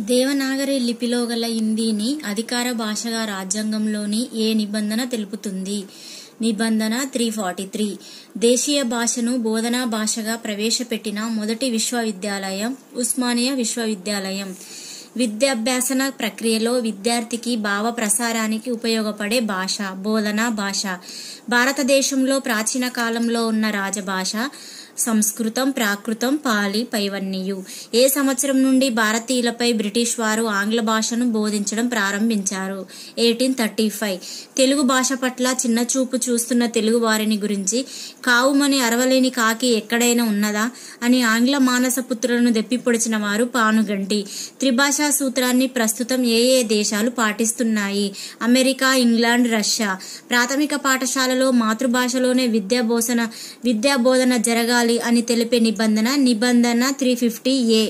దేవనాగరి లిపిలో గల హిందీని అధికార భాషగా రాజ్యాంగంలోని ఏ నిబంధన తెలుపుతుంది? నిబంధన 343. దేశీయ భాషను బోధనా భాషగా ప్రవేశపెట్టిన మొదటి విశ్వవిద్యాలయం ఉస్మానియా విశ్వవిద్యాలయం. విద్యాభ్యాసన ప్రక్రియలో విద్యార్థికి భావ ప్రసారానికి ఉపయోగపడే భాష బోధనా భాష. భారతదేశంలో ప్రాచీన కాలంలో ఉన్న రాజభాష సంస్కృతం, ప్రాకృతం, పాలి పైవన్నీయు. ఏ సంవత్సరం నుండి భారతీయులపై బ్రిటిష్ వారు ఆంగ్ల భాషను బోధించడం ప్రారంభించారు? 1835. తెలుగు భాష పట్ల చిన్నచూపు చూస్తున్న తెలుగు వారిని గురించి కావుమని అరవలేని కాకి ఎక్కడైనా ఉన్నదా అని ఆంగ్ల మానసపుత్రులను దెప్పిపొడిచిన వారు పానుగంటి. త్రిభాషా సూత్రాన్ని ప్రస్తుతం ఏ దేశాలు పాటిస్తున్నాయి? America, England, Russia. ప్రాథమిక పాఠశాలలో మాతృభాషలోనే విద్యాబోధన జరగాలి అని తెలిపే నిబంధన 350A.